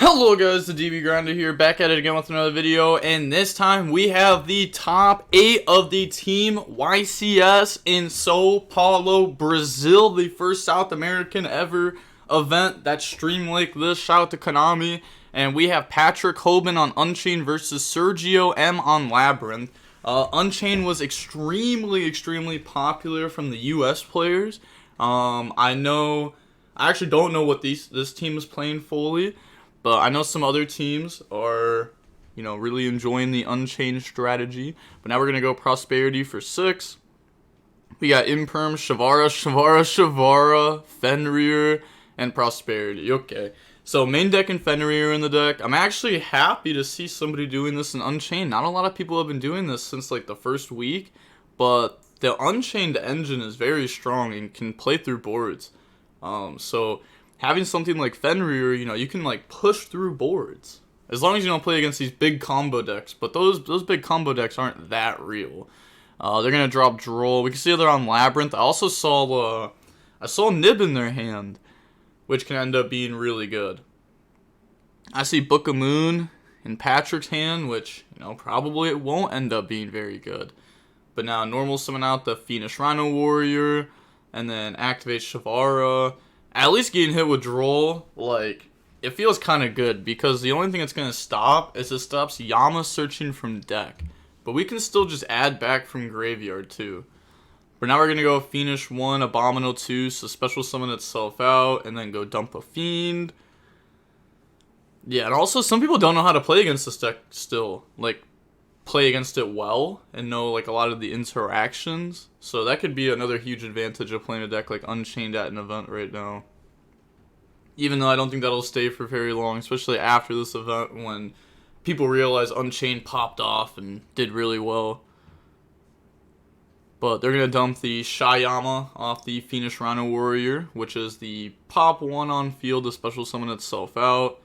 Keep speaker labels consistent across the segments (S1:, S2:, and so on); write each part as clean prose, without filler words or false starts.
S1: Hello guys, the DB Grinder here, back at it again with another video, and this time we have the top 8 of the Team YCS in Sao Paulo, Brazil, the first South American ever event that's streamed like this. Shout out to Konami. And we have Patrick Hoban on Unchained versus Sergio M on Labrynth. Unchained was extremely popular from the US players. I actually don't know what this team is playing fully, but I know some other teams are, really enjoying the Unchained strategy. But now we're going to go Prosperity for 6. We got Imperm, Shavara, Fenrir, and Prosperity. Okay. So main deck and Fenrir in the deck. I'm actually happy to see somebody doing this in Unchained. Not a lot of people have been doing this since like the first week, but the Unchained engine is very strong and can play through boards. So having something like Fenrir, you can like push through boards as long as you don't play against these big combo decks. But those big combo decks aren't that real. They're gonna drop Duel. We can see they're on Labrynth. I also saw Nib in their hand, which can end up being really good. I see Book of Moon in Patrick's hand, which, probably it won't end up being very good. But now normal summon out the Phoenix Rhino Warrior, and then activate Shavara. At least getting hit with Droll, it feels kind of good, because the only thing it's going to stop is it stops Yama searching from deck. But we can still just add back from graveyard too. But now we're going to go Phoenix 1, Abominable 2, so special summon itself out, and then go dump a Fiend. Yeah, and also some people don't know how to play against this deck still. Play against it well, and know, a lot of the interactions. So that could be another huge advantage of playing a deck like Unchained at an event right now. Even though I don't think that'll stay for very long, especially after this event when people realize Unchained popped off and did really well. But they're going to dump the Shayama off the Phoenix Rhino Warrior, which is the pop 1 on field to special summon itself out.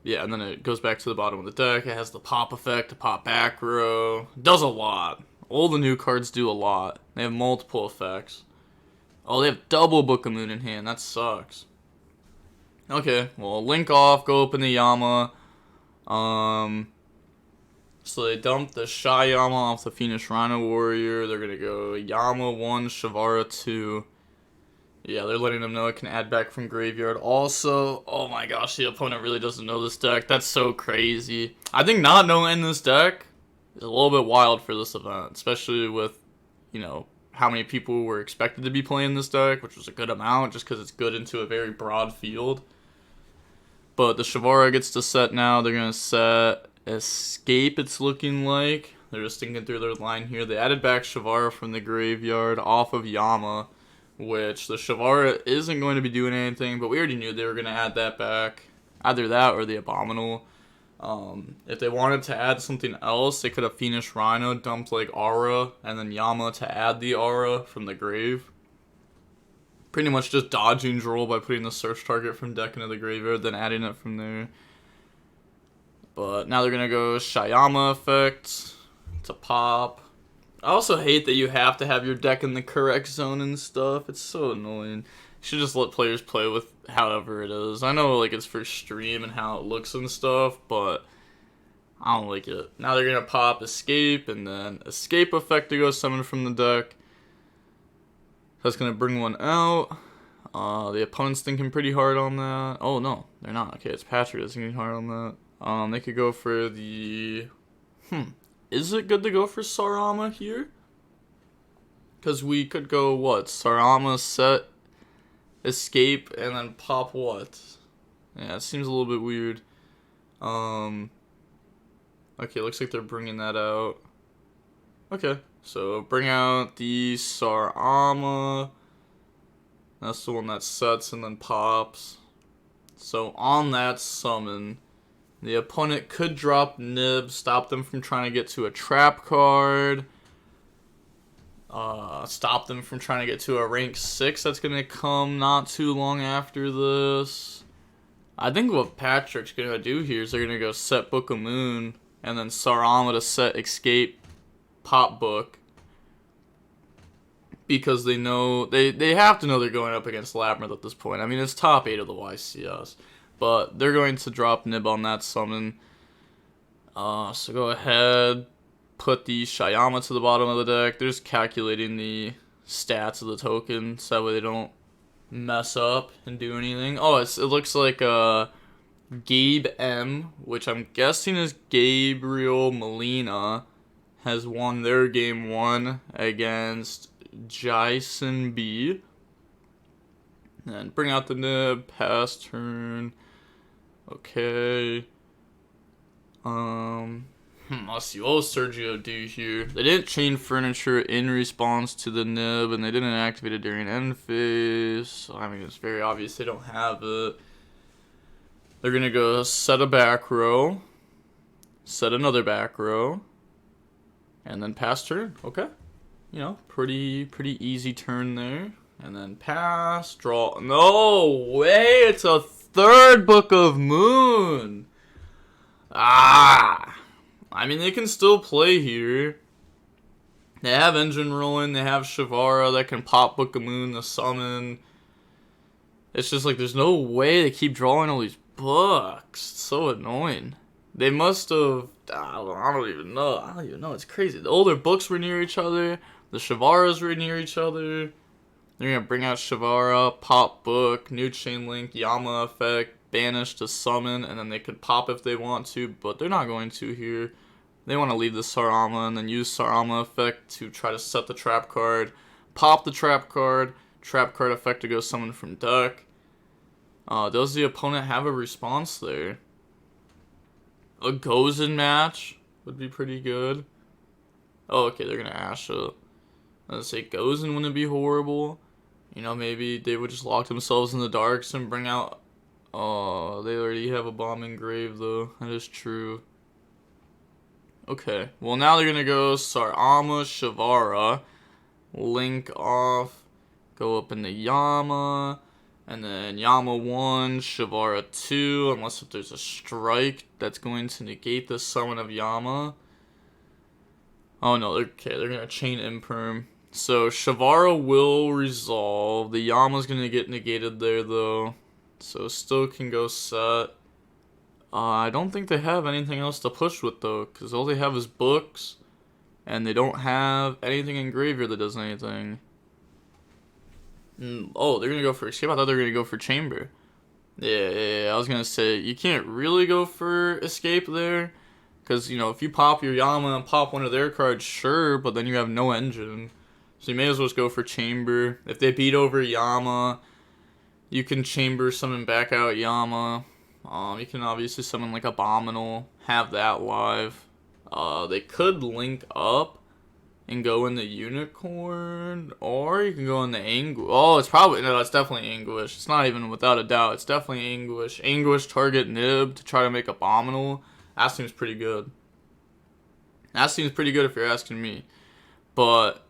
S1: Yeah, and then it goes back to the bottom of the deck. It has the pop effect, the pop back row. Does a lot. All the new cards do a lot. They have multiple effects. Oh, they have double Book of Moon in hand. That sucks. Okay, well, link off, go open the Yama. So they dump the Shayama off the Phoenix Rhino Warrior. They're going to go Yama 1, Shavara 2. Yeah, they're letting them know it can add back from graveyard. Also, oh my gosh, the opponent really doesn't know this deck. That's so crazy. I think not knowing this deck is a little bit wild for this event, especially with, how many people were expected to be playing this deck, which was a good amount just because it's good into a very broad field. But the Shavara gets to set now. They're going to set Escape, it's looking like. They're just thinking through their line here. They added back Shavara from the graveyard off of Yama, which the Shavara isn't going to be doing anything, but we already knew they were going to add that back. Either that or the Abominable. If they wanted to add something else, they could have Phoenix Rhino dumped Aura, and then Yama to add the Aura from the grave. Pretty much just dodging Droll by putting the search target from deck into the graveyard, then adding it from there. But now they're going to go Shayama effect to pop. I also hate that you have to have your deck in the correct zone and stuff. It's so annoying. You should just let players play with however it is. I know it's for stream and how it looks and stuff, but I don't like it. Now they're going to pop Escape, and then Escape effect to go summon from the deck. That's going to bring one out. The opponent's thinking pretty hard on that. Oh, no, they're not. Okay, it's Patrick that's thinking hard on that. They could go for the... Is it good to go for Sarama here? Because we could go, what? Sarama, set, Escape, and then pop what? Yeah, it seems a little bit weird. Okay, looks like they're bringing that out. Okay, so bring out the Sarama. That's the one that sets and then pops. So on that summon, the opponent could drop Nib, stop them from trying to get to a trap card. Stop them from trying to get to a rank 6 that's going to come not too long after this. I think what Patrick's going to do here is they're going to go set Book of Moon, and then Sarama to set Escape, pop Book. Because they know, they have to know they're going up against Labrynth at this point. I mean, it's top 8 of the YCS. but they're going to drop Nib on that summon. So go ahead, put the Shyama to the bottom of the deck. They're just calculating the stats of the token, so that way they don't mess up and do anything. Oh, it looks like Gabe M, which I'm guessing is Gabriel Molina, has won their game 1 against Jason B. And bring out the Nib, pass turn. Okay. Let's see, what will Sergio do here? They didn't chain furniture in response to the Nib, and they didn't activate it during end phase. So, I mean, it's very obvious they don't have it. They're going to go set a back row, set another back row, and then pass turn. Okay. You know, pretty easy turn there. And then pass, draw. No way, it's a third Book of Moon. I mean, they can still play here. They have Engine rolling. They have Shavara that can pop Book of Moon, the summon. It's just like there's no way they keep drawing all these books. It's so annoying. They must have... I don't even know. It's crazy. The older books were near each other. The Shavaras were near each other. They're going to bring out Shavara, pop book, new chain link, Yama effect, banish to summon, and then they could pop if they want to, but they're not going to here. They want to leave the Sarama and then use Sarama effect to try to set the trap card, pop the trap card effect to go summon from deck. Does the opponent have a response there? A Gozen match would be pretty good. Oh, okay, they're going to Asha. Let's say Gozen wouldn't be horrible. You know, maybe they would just lock themselves in the darks and bring out... Oh, they already have a bomb engraved, though. That is true. Okay, well, now they're going to go Sarama, Shavara, link off, go up into Yama, and then Yama 1, Shavara 2, unless if there's a strike that's going to negate the summon of Yama. Oh, no, okay, they're going to chain Imperm. So, Shavara will resolve. The Yama's going to get negated there, though. So, still can go set. I don't think they have anything else to push with, though, because all they have is books, and they don't have anything in graveyard that does anything. Oh, they're going to go for Escape? I thought they were going to go for Chamber. Yeah, I was going to say, you can't really go for Escape there, because, you know, if you pop your Yama and pop one of their cards, sure, but then you have no engine. So you may as well just go for Chamber. If they beat over Yama, you can Chamber summon back out Yama. You can obviously summon like Abominal, have that live. They could link up and go in the Unicorn, or you can go in the Anguish. Oh, it's definitely Anguish. It's not even without a doubt. It's definitely Anguish. Anguish target Nib to try to make Abominal. That seems pretty good. That seems pretty good if you're asking me. But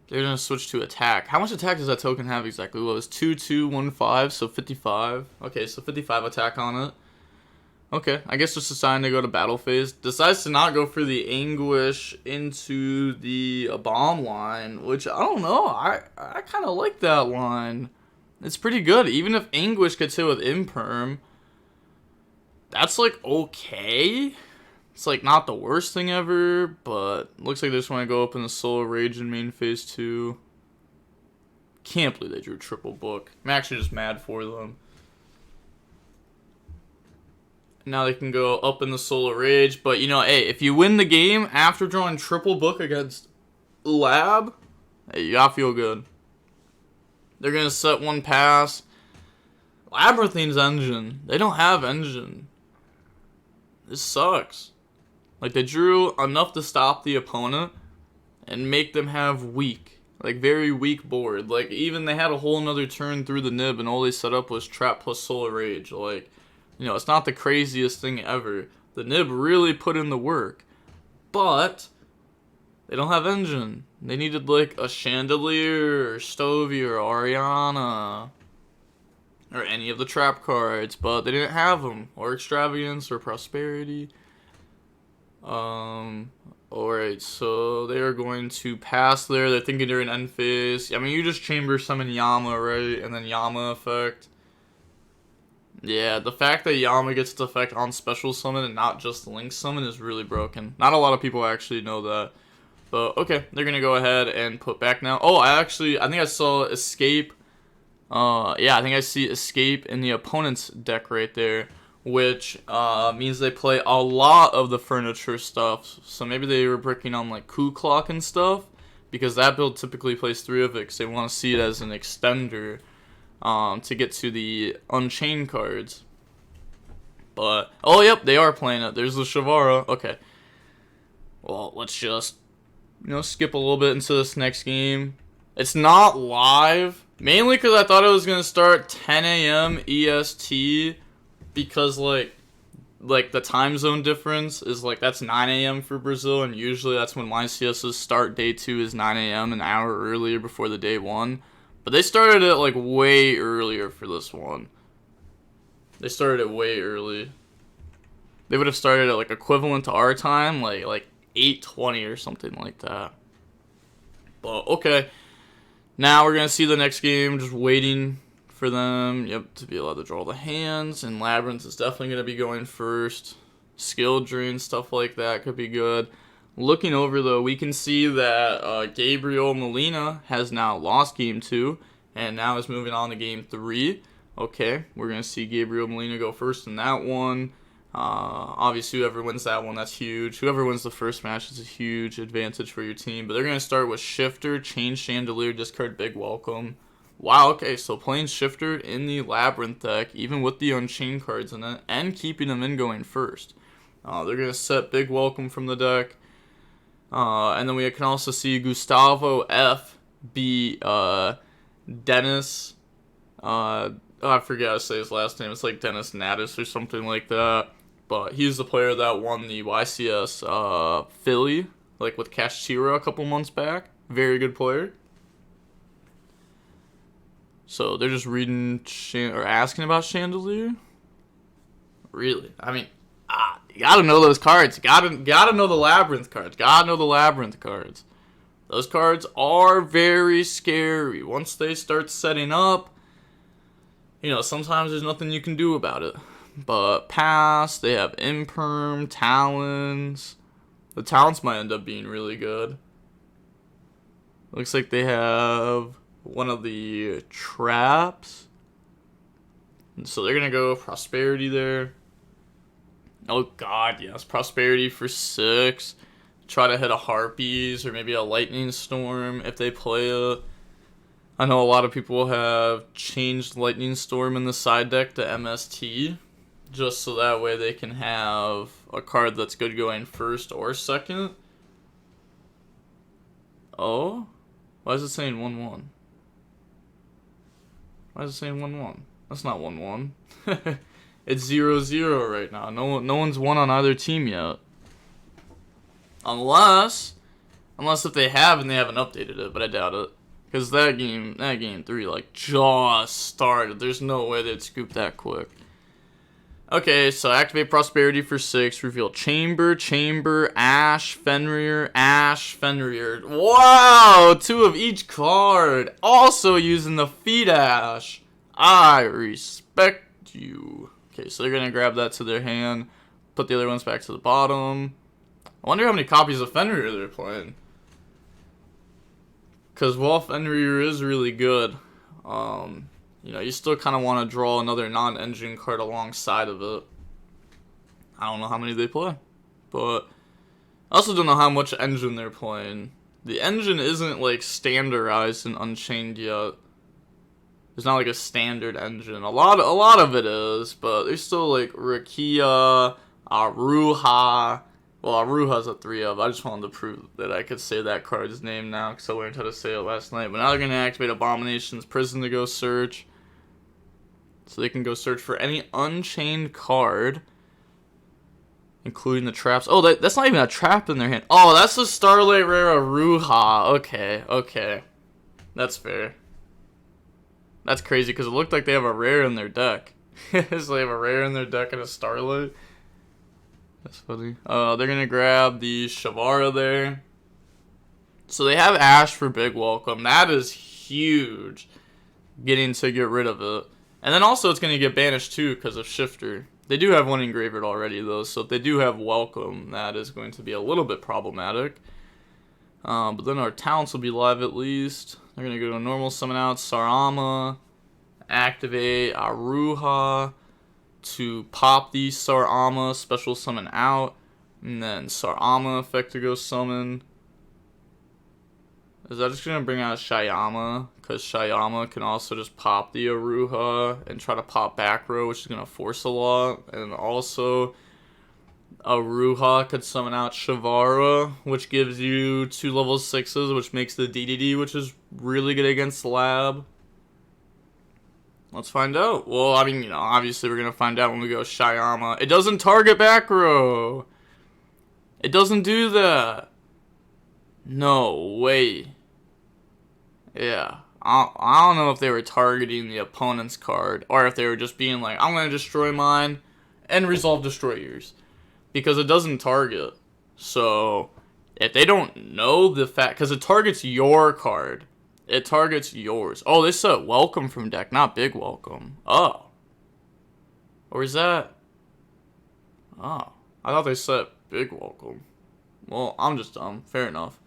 S1: they're going to switch to attack. How much attack does that token have exactly? Well, it's 2-2-1-5, so 55. Okay, so 55 attack on it. Okay, I guess just deciding to go to battle phase. Decides to not go for the Anguish into the bomb line, which I don't know. I kind of like that line. It's pretty good. Even if Anguish gets hit with Imperm, that's like okay. It's like not the worst thing ever, but looks like they just want to go up in the Soul Rage in main phase 2. Can't believe they drew triple book. I'm actually just mad for them. Now they can go up in the Soul Rage, but you know, hey, if you win the game after drawing triple book against Lab, hey, you gotta feel good. They're gonna set one pass. Labrynth needs engine. They don't have engine. This sucks. Like, they drew enough to stop the opponent and make them have weak, like, very weak board. Like, even they had a whole nother turn through the Nib and all they set up was Trap plus Solar Rage. Like, you know, it's not the craziest thing ever. The Nib really put in the work. But they don't have engine. They needed, like, a Chandelier or Stovey or Ariana or any of the trap cards, but they didn't have them. Or Extravagance or Prosperity. Alright, so they are going to pass there. They're thinking they're in end phase. I mean, you just chamber summon Yama, right? And then Yama effect. Yeah, the fact that Yama gets its effect on special summon and not just link summon is really broken. Not a lot of people actually know that. But okay, they're gonna go ahead and put back now. Oh, I think I saw escape. Yeah, I think I see escape in the opponent's deck right there, which means they play a lot of the furniture stuff. So maybe they were breaking on like Coup Clock and stuff, because that build typically plays 3 of it because they want to see it as an extender to get to the Unchained cards. But oh yep, they are playing it. There's the Shavara. Okay. Well, let's just skip a little bit into this next game. It's not live, mainly because I thought it was gonna start 10 a.m. EST, because like the time zone difference is like that's 9 a.m. for Brazil, and usually that's when YCS's start day 2 is 9 a.m. an hour earlier before the day 1. But they started it like way earlier for this one. They started it way early. They would have started at like equivalent to our time, like 8:20 or something like that. But okay. Now we're gonna see the next game, just waiting for them, to be allowed to draw the hands. And Labrynth is definitely gonna be going first. Skill drain, stuff like that could be good. Looking over though, we can see that Gabriel Molina has now lost game 2 and now is moving on to game 3. Okay, we're gonna see Gabriel Molina go first in that one. Obviously, whoever wins that one, that's huge. Whoever wins the first match is a huge advantage for your team. But they're going to start with Shifter, Chain Chandelier, discard Big Welcome. Wow, okay, so playing Shifter in the Labrynth deck, even with the Unchained cards in it, and keeping them in going first. They're going to set Big Welcome from the deck. And then we can also see Gustavo F be Dennis. I forget how to say his last name. It's like Dennis Natus or something like that. But he's the player that won the YCS Philly, like with Kashira a couple months back. Very good player. So they're just reading or asking about Chandelier. Really? I mean, you gotta know those cards. You gotta know the Labrynth cards. Gotta know the Labrynth cards. Those cards are very scary. Once they start setting up, sometimes there's nothing you can do about it. But pass, they have Imperm, Talons. The Talons might end up being really good. Looks like they have one of the traps. And so they're going to go Prosperity there. Oh god, yes. Prosperity for 6. Try to hit a Harpies or maybe a Lightning Storm if they play it. I know a lot of people have changed Lightning Storm in the side deck to MST, just so that way they can have a card that's good going first or second. Oh? Why is it saying 1-1? Why is it saying 1-1? That's not 1-1. It's 0-0 right now. No one's won on either team yet. Unless if they have and they haven't updated it, but I doubt it. Because that game 3, like, just started. There's no way they'd scoop that quick. Okay, so activate Prosperity for 6. Reveal Chamber, Ash, Fenrir. Wow! 2 of each card. Also using the Feed Ash. I respect you. Okay, so they're going to grab that to their hand. Put the other ones back to the bottom. I wonder how many copies of Fenrir they're playing. Because while Fenrir is really good, you still kind of want to draw another non-engine card alongside of it. I don't know how many they play, but I also don't know how much engine they're playing. The engine isn't like standardized in Unchained yet. There's not like a standard engine. A lot of it is, but there's still like Rakia, Aruha. Well, Aruha's a 3 of. I just wanted to prove that I could say that card's name now because I learned how to say it last night. But now they're going to activate Abomination's Prison to go search. So they can go search for any Unchained card, including the traps. Oh, that's not even a trap in their hand. Oh, that's the Starlight Rare Aruha. Okay. That's fair. That's crazy because it looked like they have a rare in their deck. So they have a rare in their deck and a Starlight. That's funny. They're going to grab the Shavara there. So they have Ash for Big Welcome. That is huge. Getting to get rid of it. And then also it's going to get banished too because of Shifter. They do have one in Graveyard already though, so if they do have Welcome, that is going to be a little bit problematic. But then our talents will be live at least. They're going to go to normal summon out Sarama, activate Aruha to pop the Sarama, special summon out, and then Sarama effect to go summon. Is that just going to bring out Shyama? Because Shyama can also just pop the Aruha and try to pop back row, which is going to force a lot. And also, Aruha could summon out Shavara, which gives you 2 level 6s, which makes the DDD, which is really good against Lab. Let's find out. Well, I mean, obviously we're going to find out when we go Shyama. It doesn't target back row. It doesn't do that. No way. Yeah. I don't know if they were targeting the opponent's card or if they were just being like, I'm going to destroy mine and resolve destroy yours. Because it doesn't target. So, if they don't know the fact, because it targets your card. It targets yours. Oh, they set Welcome from deck, not Big Welcome. Oh. Or is that? Oh. I thought they set Big Welcome. Well, I'm just dumb. Fair enough.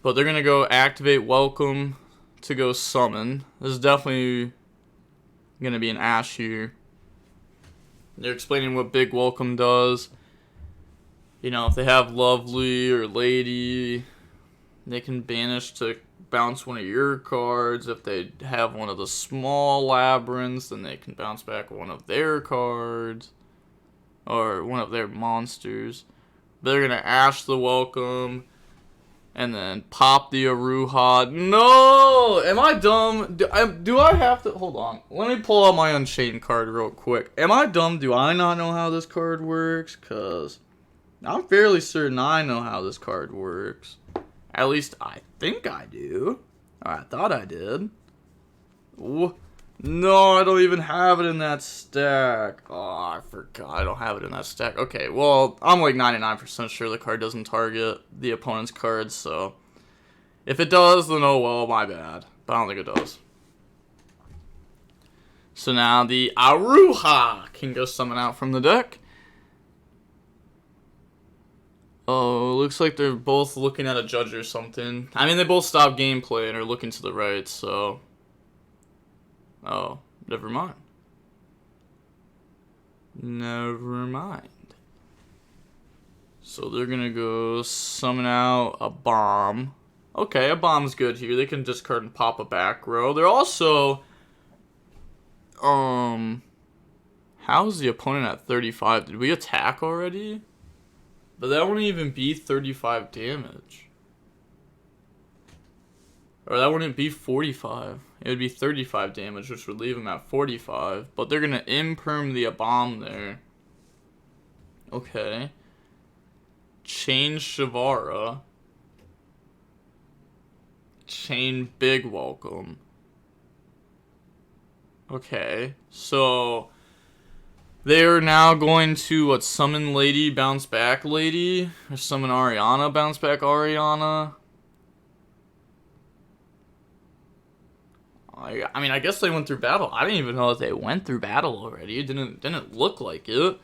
S1: But they're going to go activate Welcome to go summon. This is definitely going to be an Ash here. They're explaining what Big Welcome does. If they have Lovely or Lady, they can banish to bounce one of your cards. If they have one of the small Labrynths, then they can bounce back one of their cards. Or one of their monsters. They're going to Ash the Welcome. And then pop the Aruha. No! Am I dumb? Do I have to... Hold on. Let me pull out my Unchained card real quick. Am I dumb? Do I not know how this card works? Because I'm fairly certain I know how this card works. At least I think I do. Or I thought I did. No, I don't even have it in that stack. Oh, I forgot. I don't have it in that stack. Okay, well, I'm like 99% sure the card doesn't target the opponent's cards, so if it does, then oh well, my bad. But I don't think it does. So now the Aruha can go summon out from the deck. Oh, looks like they're both looking at a judge or something. I mean, they both stopped gameplay and are looking to the right, so... Oh, never mind. Never mind. So they're gonna go summon out a bomb. Okay, a bomb's good here. They can discard and pop a back row. They're also... How's the opponent at 35? Did we attack already? But that wouldn't even be 35 damage. Or that wouldn't be 45. It would be 35 damage, which would leave him at 45. But they're going to imperm the bomb there. Okay. Chain Shavara. Chain Big Welcome. Okay. So... they're now going to, summon Lady, bounce back Lady? Or summon Ariana, bounce back Ariana? I mean, I guess they went through battle. I didn't even know that they went through battle already. It didn't look like it.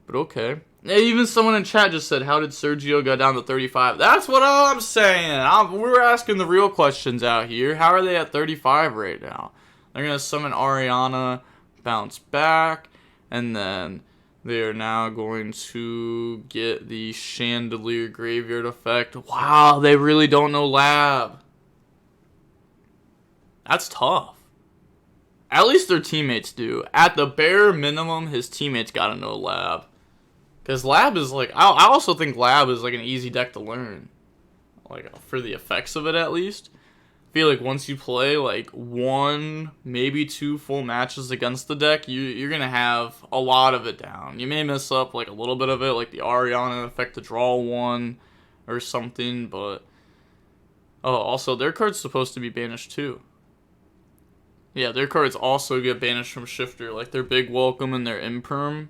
S1: But okay. Even someone in chat just said, how did YuGiOh go down to 35? That's what I'm saying. We're asking the real questions out here. How are they at 35 right now? They're going to summon Ariana, bounce back. And then they are now going to get the Chandelier Graveyard effect. Wow, they really don't know Lab. That's tough. At least their teammates do. At the bare minimum, his teammates gotta know Lab. Because Lab is like... I also think Lab is like an easy deck to learn. Like, for the effects of it at least. I feel like once you play like 1, maybe 2 full matches against the deck, you're going to have a lot of it down. You may mess up like a little bit of it, like the Ariana effect to draw 1 or something, but... Oh, also, their card's supposed to be banished too. Yeah, their cards also get banished from Shifter, like their Big Welcome and their Imperm.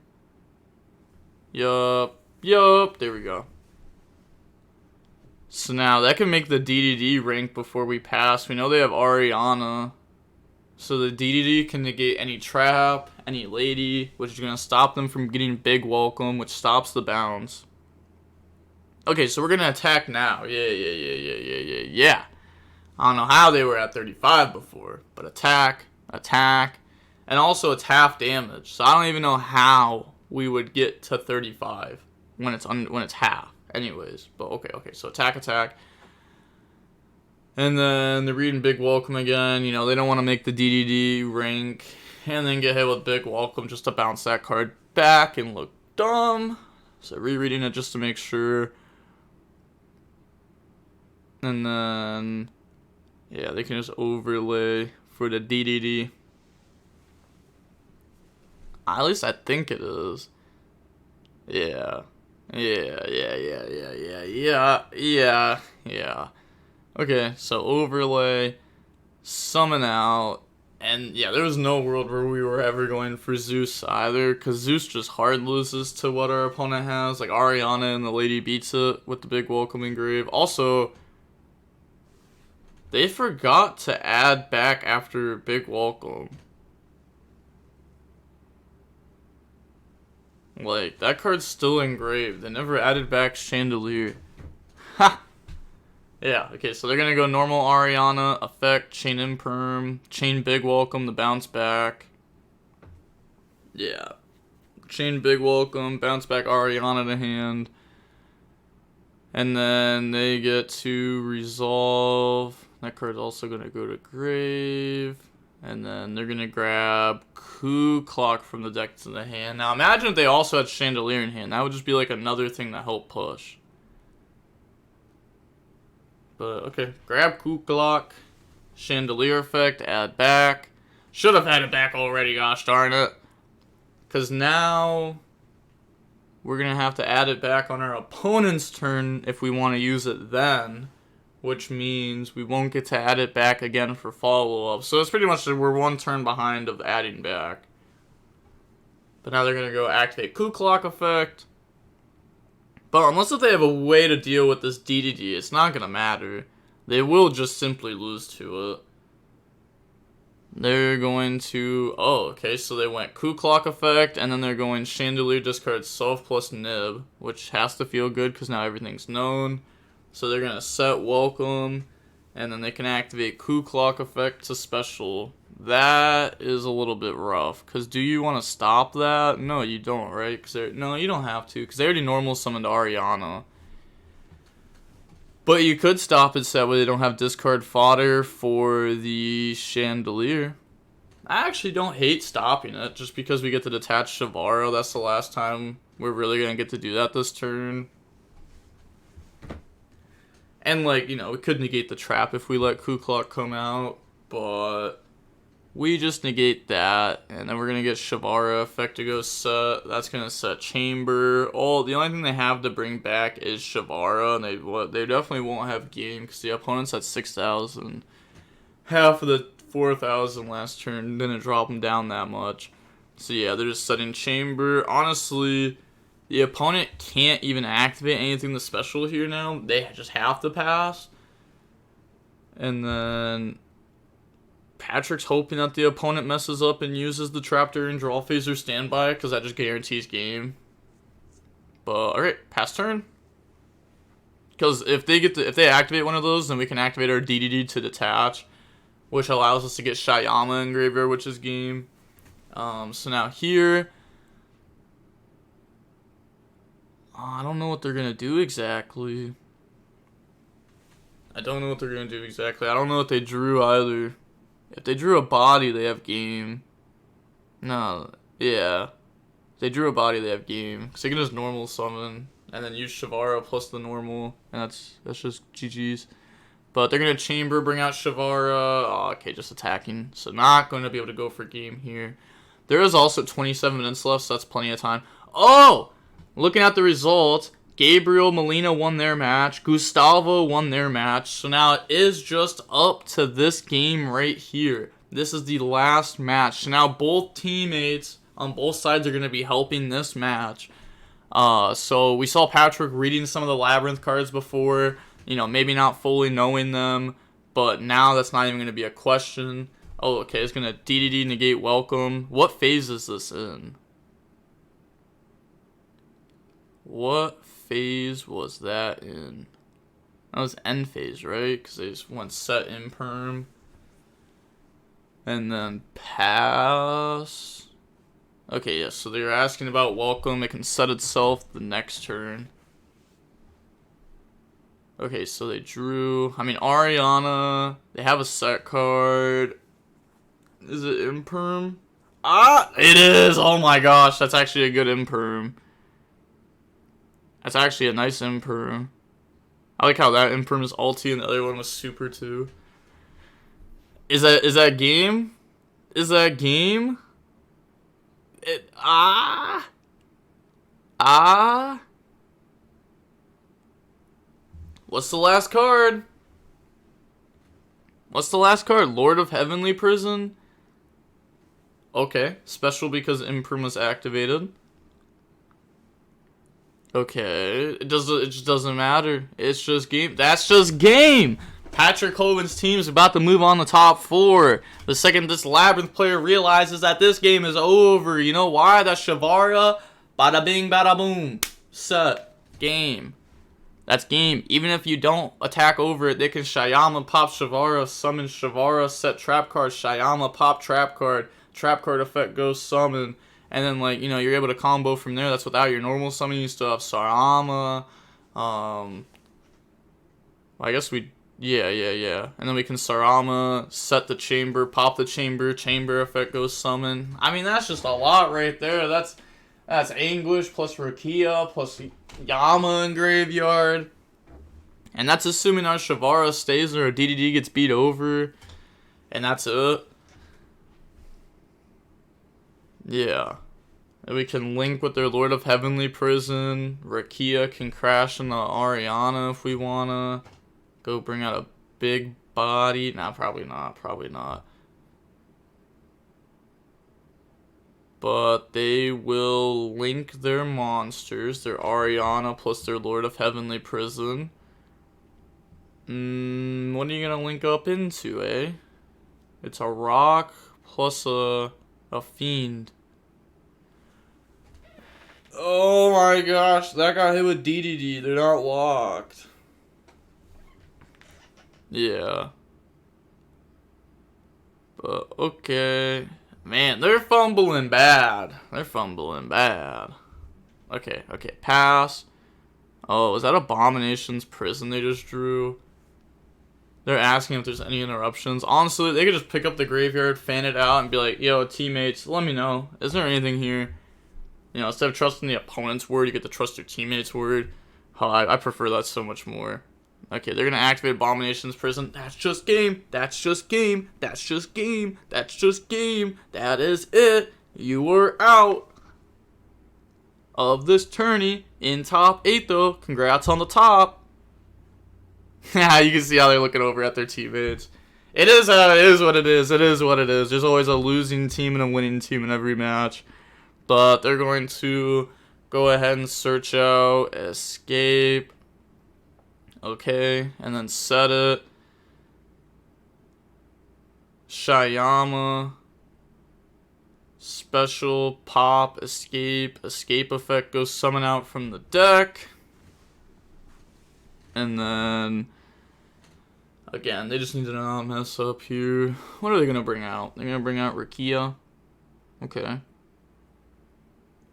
S1: Yup, there we go. So now, that can make the DDD rank before we pass. We know they have Ariana. So the DDD can negate any trap, any lady, which is going to stop them from getting big welcome, which stops the bounce. Okay, so we're going to attack now. Yeah. I don't know how they were at 35 before, but attack, and also it's half damage. So I don't even know how we would get to 35 when it's half. Anyways, but okay. So attack. And then they're reading Big Welcome again. You know, they don't want to make the DDD rank and then get hit with Big Welcome just to bounce that card back and look dumb. So rereading it just to make sure. And then, yeah, they can just overlay for the DDD. At least I think it is. Yeah. Okay, so overlay, summon out, and yeah, there was no world where we were ever going for Zeus either, because Zeus just hard loses to what our opponent has, like Ariana and the lady beats it with the Big Welcome engrave. Also, they forgot to add back after Big Welcome. Like, that card's still engraved. They never added back Chandelier. Ha! Yeah, okay, so they're going to go normal Ariana, effect, chain imperm, chain Big Welcome, the bounce back. Yeah. Chain Big Welcome, bounce back Ariana to hand. And then they get to resolve. That card's also going to go to grave. And then they're going to grab Coup Clock from the deck to the hand. Now imagine if they also had Chandelier in hand. That would just be like another thing to help push. But okay, grab Coup Clock, Chandelier effect, add back. Should have had it back already, gosh darn it. Because now we're going to have to add it back on our opponent's turn if we want to use it then. Which means we won't get to add it back again for follow-up. So it's pretty much we're one turn behind of adding back. But now they're going to go activate Coup Clock effect. But unless if they have a way to deal with this DDD, it's not going to matter. They will just simply lose to it. They're going to... Oh, okay, so they went Coup Clock effect, and then they're going Chandelier discard self plus nib, which has to feel good because now everything's known. So they're going to set Welcome, and then they can activate Coup Clock effect to special. That is a little bit rough, because do you want to stop that? No, you don't, right? No, you don't have to, because they already normal summoned Ariana. But you could stop it so that way they don't have discard fodder for the Chandelier. I actually don't hate stopping it, just because we get to detach Shavaro. That's the last time we're really going to get to do that this turn. And, like, you know, we could negate the trap if we let Coup Clock come out, but we just negate that, and then we're going to get Shavara effect to go set. That's going to set Chamber. Oh, the only thing they have to bring back is Shavara, and they definitely won't have game, because the opponent's at 6,000. Half of the 4,000 last turn didn't drop them down that much. So, yeah, they're just setting Chamber. Honestly... The opponent can't even activate anything the special here now. They just have to pass. And then Patrick's hoping that the opponent messes up and uses the trap during draw phase or standby, because that just guarantees game. But alright, pass turn. Because if they activate one of those, then we can activate our DDD to detach, which allows us to get Shyama in graveyard, which is game. So now here. I don't know what they're going to do exactly. I don't know what they drew either. If they drew a body, they have game. No, yeah. If they drew a body, they have game. Because they can just normal summon. And then use Shavara plus the normal. And that's just GG's. But they're going to Chamber, bring out Shavara. Oh, okay, just attacking. So not going to be able to go for game here. There is also 27 minutes left, so that's plenty of time. Oh! Looking at the results, Gabriel Molina won their match. Gustavo won their match. So now it is just up to this game right here. This is the last match. So now both teammates on both sides are going to be helping this match. So we saw Patrick reading some of the Labrynth cards before. You know, maybe not fully knowing them. But now that's not even going to be a question. Oh, okay, it's gonna DDD negate welcome. What phase is this in? What phase was that in? That was end phase, right? Because they just went set imperm. And then pass. Okay, yes, so they're asking about welcome. It can set itself the next turn. Okay, so they drew. I mean, Ariana. They have a set card. Is it imperm? Ah, it is. Oh my gosh, that's actually a good imperm. That's actually a nice imperm. I like how that imperm is ulti and the other one was super too. Is that game? Is that game? It What's the last card? What's the last card? Lord of Heavenly Prison? Okay, special because imperm was activated. Okay, it just doesn't matter. It's just game. That's just game. Patrick Hogan's team is about to move on the top 4. The second this Labrynth player realizes that this game is over. You know why? That's Shavara. Bada bing, bada boom. Set. Game. That's game. Even if you don't attack over it, they can Shyama pop Shavara, summon Shavara, set trap card, Shyama pop trap card effect goes summon. And then, like, you know, you're able to combo from there. That's without your normal summon. You still have Sarama. I guess we... Yeah. And then we can Sarama, set the chamber, pop the chamber effect goes summon. I mean, that's just a lot right there. That's Anguish plus Rukia plus Yama in Graveyard. And that's assuming our Shavara stays there or DDD gets beat over. And that's it. Yeah. And we can link with their Lord of Heavenly Prison. Rukia can crash into Ariana if we wanna. Go bring out a big body. Nah, probably not. But they will link their monsters. Their Ariana plus their Lord of Heavenly Prison. What are you gonna link up into, eh? It's a rock plus a fiend. Oh my gosh, that got hit with DDD. They're not locked. Yeah. But, okay. Man, they're fumbling bad. Okay, pass. Oh, is that Abomination's Prison they just drew? They're asking if there's any interruptions. Honestly, they could just pick up the graveyard, fan it out, and be like, yo, teammates, let me know. Is there anything here? You know, instead of trusting the opponent's word, you get to trust your teammate's word. Oh, I prefer that so much more. Okay, they're going to activate Abomination's Prison. That's just game. That is it. You were out of this tourney in top 8, though. Congrats on the top. Yeah, you can see how they're looking over at their teammates. It is what it is. There's always a losing team and a winning team in every match. But they're going to go ahead and search out Escape. Okay, and then set it. Shyama. Special, pop, escape. Escape effect goes summon out from the deck. And then, again, they just need to not mess up here. What are they going to bring out? They're going to bring out Rukia. Okay.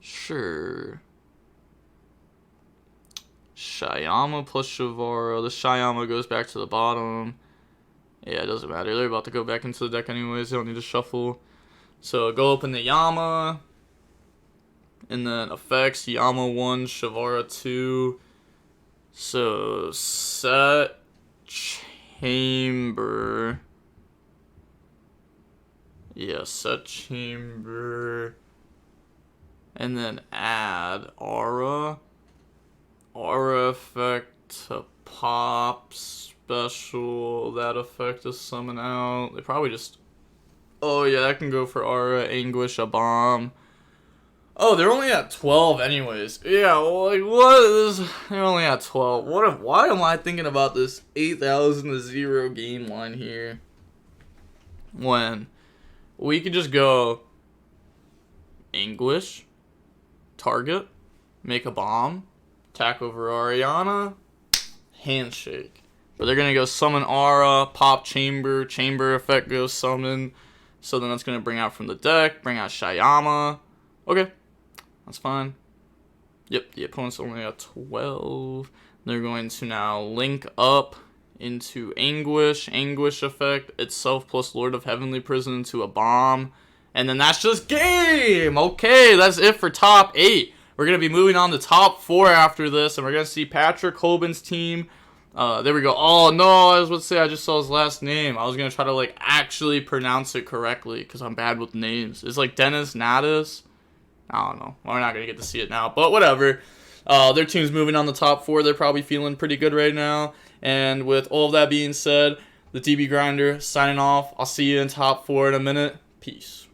S1: Sure. Shyama plus Shavara. The Shyama goes back to the bottom. Yeah, it doesn't matter. They're about to go back into the deck anyways. They don't need to shuffle. So go open the Yama. And then effects. Yama 1, Shavara 2. So set chamber. Yeah, set chamber. And then add aura. Aura effect to pop special. That effect to summon out. They probably just... Oh yeah, that can go for aura, anguish, a bomb. Oh, they're only at 12 anyways. Yeah, well, like, what is... They're only at 12. Why am I thinking about this 8,000 to 0 game line here? When We could just go Anguish, target, make a bomb, attack over Ariana, handshake. But they're going to go summon Aura, pop Chamber, Chamber effect goes summon. So then that's going to bring out from the deck, bring out Shyama. Okay, that's fine. Yep, the opponent's only at 12. They're going to now link up into Anguish. Anguish effect itself plus Lord of Heavenly Prison into a bomb. And then that's just game! Okay, that's it for top 8. We're going to be moving on to top 4 after this. And we're going to see Patrick Hoban's team. There we go. Oh, no, I was about to say I just saw his last name. I was going to try to, like, actually pronounce it correctly because I'm bad with names. It's like Dennis Natus. I don't know. We're not going to get to see it now, but whatever. Their team's moving on the top 4. They're probably feeling pretty good right now. And with all of that being said, the DB Grinder signing off. I'll see you in top 4 in a minute. Peace.